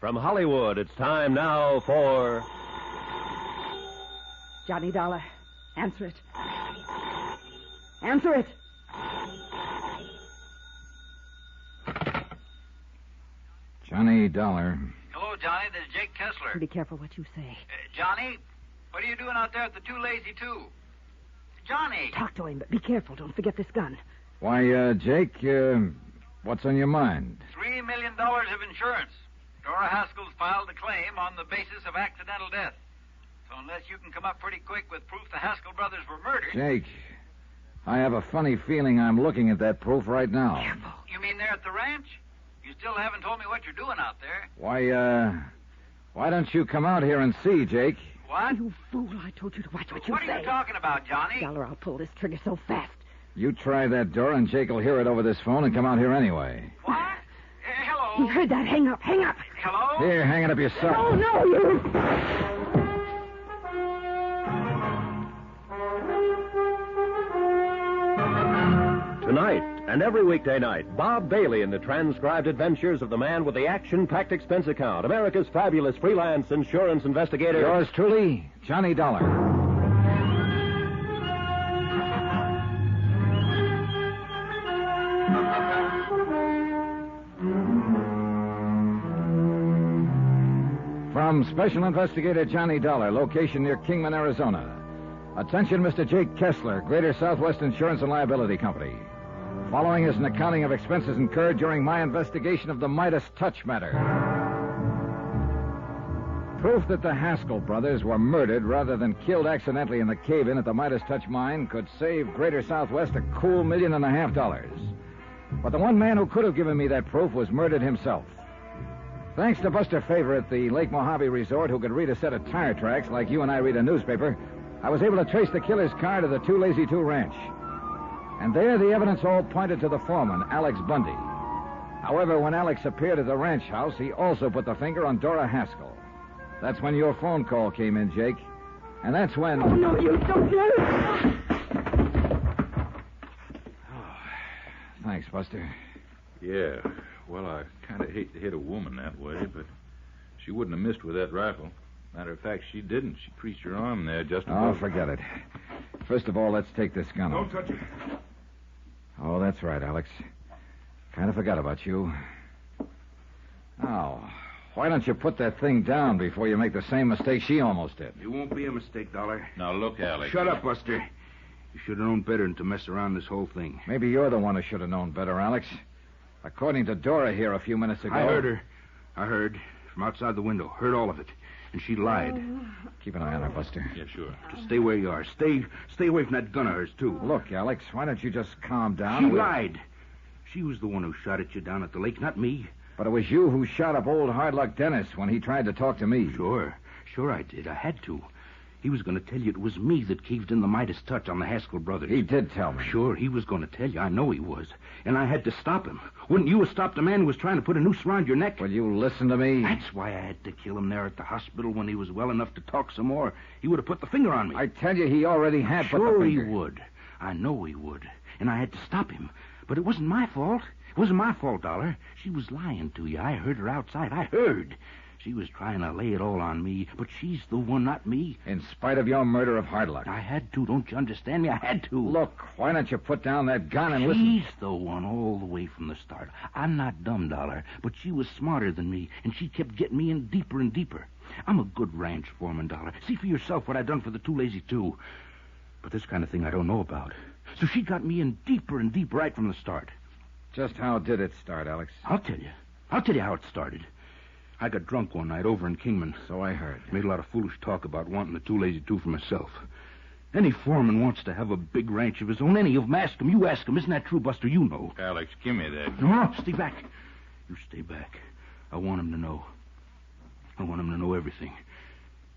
From Hollywood, it's time now for... Johnny Dollar, answer it. Answer it. Johnny Dollar. Hello, Johnny. This is Jake Kessler. Be careful what you say. Johnny, what are you doing out there at the Two Lazy Two? Johnny! Talk to him, but be careful. Don't forget this gun. Why, Jake, what's on your mind? $3 million of insurance. Dora Haskell's filed a claim on the basis of accidental death. So unless you can come up pretty quick with proof the Haskell brothers were murdered... Jake, I have a funny feeling I'm looking at that proof right now. Careful. You mean there at the ranch? You still haven't told me what you're doing out there. Why don't you come out here and see, Jake? What? You fool. I told you to watch what you say. What are you talking about, Johnny? Dollar, I'll pull this trigger so fast. You try that door and Jake will hear it over this phone and come out here anyway. What? Hello? You heard that. Hang up. Hang up. Hello? Here, hang it up yourself. Oh, no, you... Tonight and every weekday night, Bob Bailey in the transcribed adventures of the man with the action-packed expense account, America's fabulous freelance insurance investigator. Yours truly, Johnny Dollar. From Special Investigator Johnny Dollar, location near Kingman, Arizona. Attention, Mr. Jake Kessler, Greater Southwest Insurance and Liability Company. Following is an accounting of expenses incurred during my investigation of the Midas touch matter. Proof that the Haskell brothers were murdered rather than killed accidentally in the cave-in at the Midas touch mine could save Greater Southwest a cool $1.5 million. But the one man who could have given me that proof was murdered himself. Thanks to Buster Favor at the Lake Mojave Resort, who could read a set of tire tracks like you and I read a newspaper, I was able to trace the killer's car to the Two Lazy Two Ranch. And there the evidence all pointed to the foreman, Alex Bundy. However, when Alex appeared at the ranch house, he also put the finger on Dora Haskell. That's when your phone call came in, Jake. And that's when... Oh, no, you don't do it. Oh, thanks, Buster. Yeah, well, I kind of hate to hit a woman that way, but she wouldn't have missed with that rifle. Matter of fact, she didn't. She creased her arm there just above... Oh, forget it. First of all, let's take this gun off. Don't touch it. Oh, that's right, Alex. Kind of forgot about you. Now, why don't you put that thing down before you make the same mistake she almost did? It won't be a mistake, Dollar. Now, look, Alex. Shut up, Buster. You should have known better than to mess around this whole thing. Maybe you're the one who should have known better, Alex. According to Dora here a few minutes ago... I heard her. I heard from outside the window. Heard all of it. And she lied. Keep an eye on her, Buster. Yeah, sure. Just stay where you are. Stay away from that gun of hers, too. Look, Alex, why don't you just calm down? She lied. She was the one who shot at you down at the lake, not me. But it was you who shot up old Hard Luck Dennis when he tried to talk to me. Sure I did. I had to. He was going to tell you it was me that caved in the Midas touch on the Haskell brothers. He did tell me. Sure, he was going to tell you. I know he was. And I had to stop him. Wouldn't you have stopped a man who was trying to put a noose around your neck? Will you listen to me? That's why I had to kill him there at the hospital when he was well enough to talk some more. He would have put the finger on me. I tell you, he already had put the Sure finger. he would. I know he would. And I had to stop him. But it wasn't my fault. It wasn't my fault, Dollar. She was lying to you. I heard her outside. I heard. She was trying to lay it all on me, but she's the one, not me. In spite of your murder of Hard Luck. I had to. Don't you understand me? I had to. Look, why don't you put down that gun and listen? She's the one all the way from the start. I'm not dumb, Dollar, but she was smarter than me, and she kept getting me in deeper and deeper. I'm a good ranch foreman, Dollar. See for yourself what I done for the Two Lazy Two. But this kind of thing I don't know about. So she got me in deeper and deeper right from the start. Just how did it start, Alex? I'll tell you. I'll tell you how it started. I got drunk one night over in Kingman. So I heard. Made a lot of foolish talk about wanting the Two Lazy Two for myself. Any foreman wants to have a big ranch of his own. Any of them. Ask him. You ask him. Isn't that true, Buster? You know. Alex, give me that. No, stay back. You stay back. I want him to know. I want him to know everything.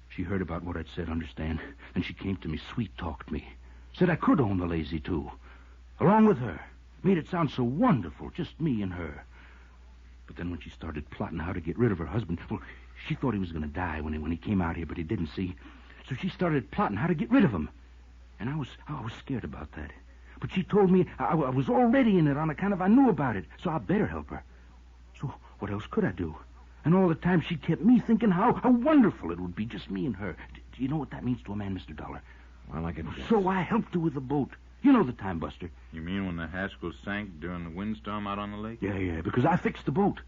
She heard about what I'd said, understand? And she came to me, sweet-talked me. Said I could own the Lazy Two. Along with her. Made it sound so wonderful, just me and her. But then when she started plotting how to get rid of her husband, well, she thought he was going to die when he came out here, but he didn't, see. So she started plotting how to get rid of him. And I was scared about that. But she told me I was already in it on account of I knew about it, so I better help her. So what else could I do? And all the time she kept me thinking how wonderful it would be, just me and her. Do you know what that means to a man, Mr. Dollar? Well, I can guess. So I helped her with the boat. You know the time, Buster. You mean when the Haskell sank during the windstorm out on the lake? Yeah, because I fixed the boat.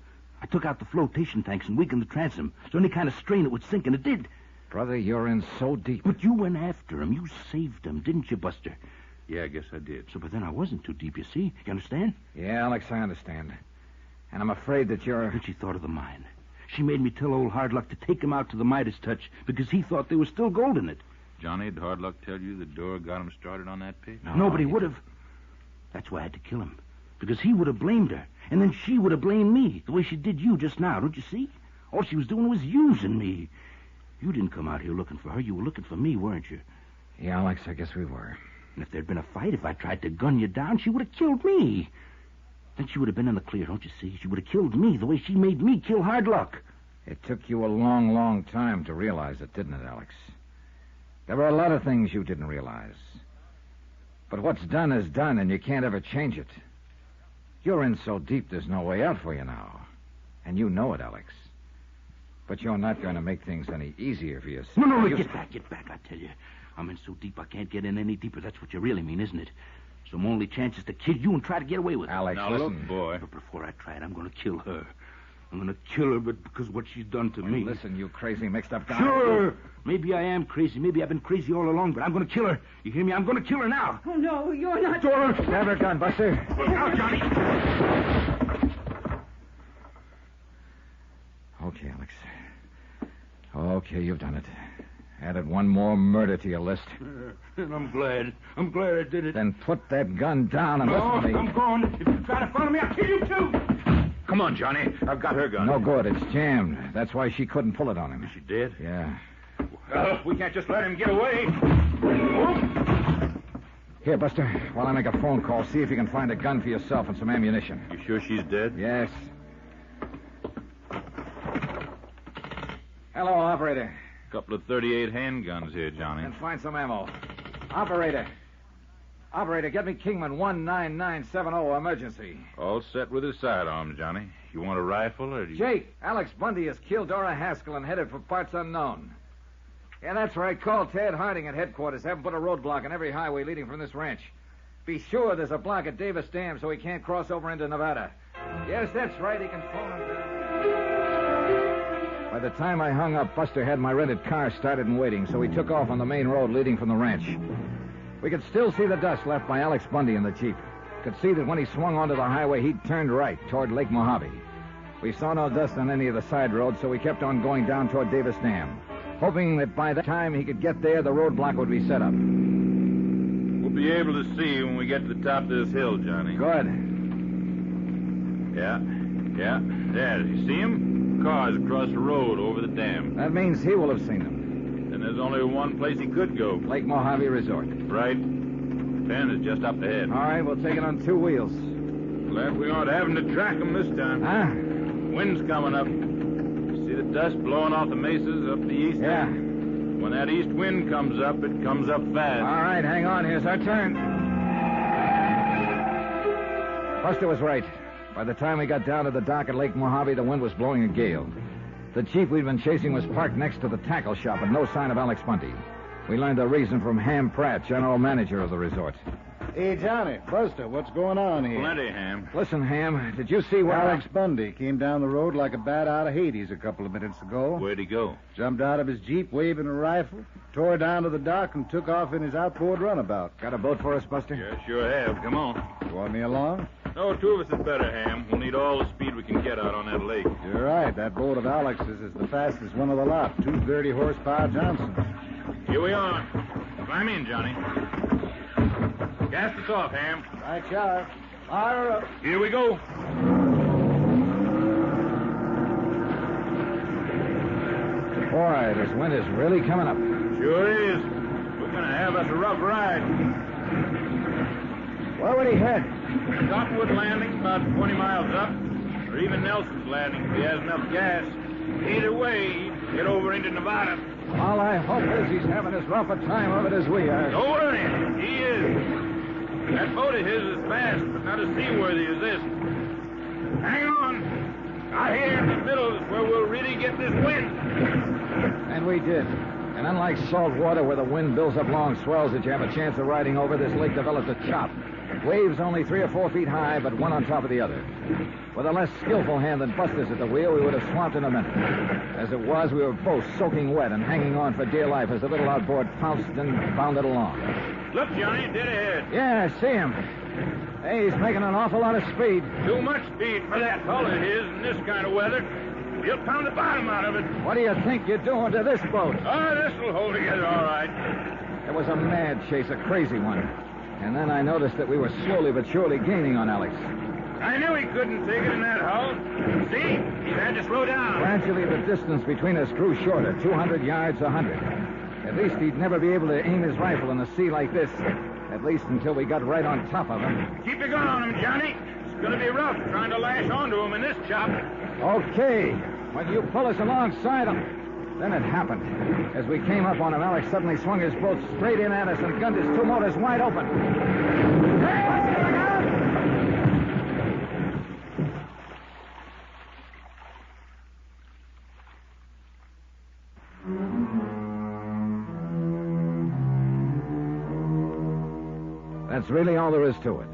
I took out the flotation tanks and weakened the transom, so any kind of strain it would sink, and it did. Brother, you're in so deep. But you went after him. You saved him, didn't you, Buster? Yeah, I guess I did. So, but then I wasn't too deep, you see. You understand? Yeah, Alex, I understand. And I'm afraid that you're... And she thought of the mine. She made me tell old Hardluck to take him out to the Midas touch because he thought there was still gold in it. Johnny, did Hardluck tell you the door got him started on that pig? No, Nobody would have. That's why I had to kill him. Because he would have blamed her. And then she would have blamed me, the way she did you just now, don't you see? All she was doing was using me. You didn't come out here looking for her. You were looking for me, weren't you? Yeah, Alex, I guess we were. And if there'd been a fight, if I tried to gun you down, she would have killed me. Then she would have been in the clear, don't you see? She would have killed me the way she made me kill Hardluck. It took you a long, long time to realize it, didn't it, Alex? There were a lot of things you didn't realize. But what's done is done, and you can't ever change it. You're in so deep there's no way out for you now. And you know it, Alex. But you're not going to make things any easier for yourself. No, get back, I tell you. I'm in so deep I can't get in any deeper. That's what you really mean, isn't it? So my only chance is to kill you and try to get away with it. Alex, now, listen. Look, boy. But before I try it, I'm going to kill her. I'm going to kill her, but because of what she's done to me. Listen, you crazy mixed-up guy. Sure. Maybe I am crazy. Maybe I've been crazy all along, but I'm going to kill her. You hear me? I'm going to kill her now. Oh, no, you're not... Dora! Grab her gun, Buster. Look out, Johnny! Okay, Alex. Okay, you've done it. Added one more murder to your list. And I'm glad. I'm glad I did it. Then put that gun down and No, listen to me. I'm gone. If you try to follow me, I'll kill you, too. Come on, Johnny. I've got her gun. No good. It's jammed. That's why she couldn't pull it on him. She did? Yeah. We can't just let him get away. Here, Buster, while I make a phone call, see if you can find a gun for yourself and some ammunition. You sure she's dead? Yes. Hello, operator. Couple of 38 handguns here, Johnny. And find some ammo. Operator, get me Kingman 19970, emergency. All set with his sidearms, Johnny. You want a rifle or do you... Jake, Alex Bundy has killed Dora Haskell and headed for parts unknown. Yeah, that's right. Call Ted Harding at headquarters. Have him put a roadblock on every highway leading from this ranch. Be sure there's a block at Davis Dam so he can't cross over into Nevada. Yes, that's right. He can phone him down. By the time I hung up, Buster had my rented car started and waiting, so he took off on the main road leading from the ranch. We could still see the dust left by Alex Bundy in the Jeep. Could see that when he swung onto the highway, he'd turned right toward Lake Mojave. We saw no dust on any of the side roads, so we kept on going down toward Davis Dam, hoping that by the time he could get there, the roadblock would be set up. We'll be able to see you when we get to the top of this hill, Johnny. Good. Yeah. There, you see him? Cars across the road over the dam. That means he will have seen them. And there's only one place he could go. Lake Mojave Resort. Right. Pen is just up ahead. All right, we'll take it on 2 wheels. Glad we aren't having to track him this time. Huh? Wind's coming up. See the dust blowing off the mesas up the east Yeah. end? When that east wind comes up, it comes up fast. All right, hang on. Here's our turn. Buster was right. By the time we got down to the dock at Lake Mojave, the wind was blowing a gale. The Jeep we'd been chasing was parked next to the tackle shop, and no sign of Alex Bundy. We learned the reason from Ham Pratt, general manager of the resort. Hey, Johnny, Buster, what's going on here? Plenty, Ham. Listen, Ham, did you see where Alex Bundy came down the road like a bat out of Hades a couple of minutes ago. Where'd he go? Jumped out of his Jeep waving a rifle, tore down to the dock, and took off in his outboard runabout. Got a boat for us, Buster? Yeah, sure have. Come on. You want me along? No, 2 of us is better, Ham. We'll need all the speed we can get out on that lake. You're right. That boat of Alex's is the fastest one of the lot. 2 30-horsepower Johnsons. Here we are. Climb in, Johnny. Cast us off, Ham. Right shot. Fire up. Here we go. Boy, this wind is really coming up. Sure is. We're going to have us a rough ride. Where would he head? Cottonwood Landing, about 20 miles up, or even Nelson's Landing if he has enough gas. Either way, he'd get over into Nevada. All I hope is he's having as rough a time of it as we are. Don't worry, he is. That boat of his is fast, but not as seaworthy as this. Hang on. Out here in the middle is where we'll really get this wind. And we did. And unlike salt water where the wind builds up long swells that you have a chance of riding over, this lake developed a chop. Waves only 3 or 4 feet high, but one on top of the other. With a less skillful hand than Buster's at the wheel, we would have swamped in a minute. As it was, we were both soaking wet and hanging on for dear life as the little outboard pounced and bounded along. Look, Johnny, dead ahead. Yeah, I see him. Hey, he's making an awful lot of speed. Too much speed for that hull of his in this kind of weather. He'll pound the bottom out of it. What do you think you're doing to this boat? Oh, this will hold together all right. It was a mad chase, a crazy one. And then I noticed that we were slowly but surely gaining on Alex. I knew he couldn't take it in that hull. See? He had to slow down. Gradually, the distance between us grew shorter, 200 yards, 100. At least he'd never be able to aim his rifle in the sea like this. At least until we got right on top of him. Keep your gun on him, Johnny. It's going to be rough trying to lash onto him in this chop. Okay. When you pull us alongside him. Then it happened. As we came up on him, Alex suddenly swung his boat straight in at us and gunned his 2 motors wide open. That's really all there is to it.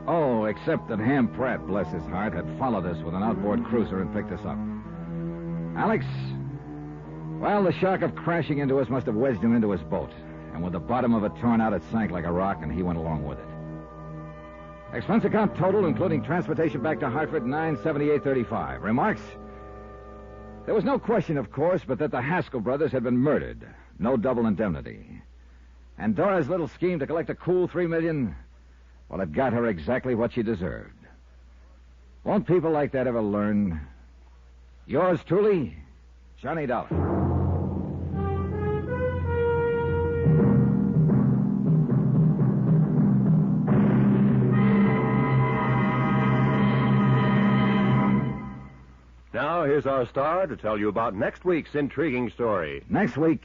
Oh, except that Ham Pratt, bless his heart, had followed us with an outboard cruiser and picked us up. Alex, well, the shock of crashing into us must have wedged him into his boat. And with the bottom of it torn out, it sank like a rock, and he went along with it. Expense account total, including transportation back to Hartford, $978.35. Remarks? There was no question, of course, but that the Haskell brothers had been murdered. No double indemnity. And Dora's little scheme to collect a cool $3 million, well, it got her exactly what she deserved. Won't people like that ever learn? Yours truly, Johnny Dollar. Now, here's our star to tell you about next week's intriguing story. Next week,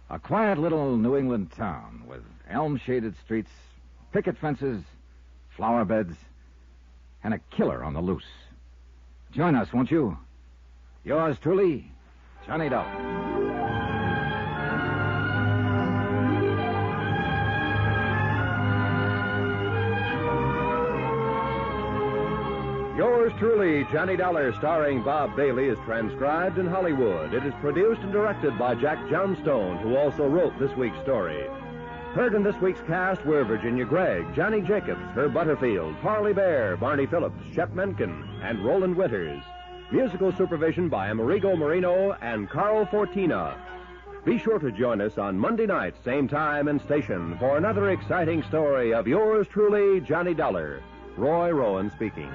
a quiet little New England town with elm-shaded streets, picket fences, flower beds, and a killer on the loose. Join us, won't you? Yours truly, Johnny Dollar. Yours truly, Johnny Dollar, starring Bob Bailey, is transcribed in Hollywood. It is produced and directed by Jack Johnstone, who also wrote this week's story. Heard in this week's cast were Virginia Gregg, Johnny Jacobs, Herb Butterfield, Parley Bear, Barney Phillips, Shep Menken, and Roland Winters. Musical supervision by Amerigo Marino and Carl Fortina. Be sure to join us on Monday night, same time and station, for another exciting story of yours truly, Johnny Dollar. Roy Rowan speaking.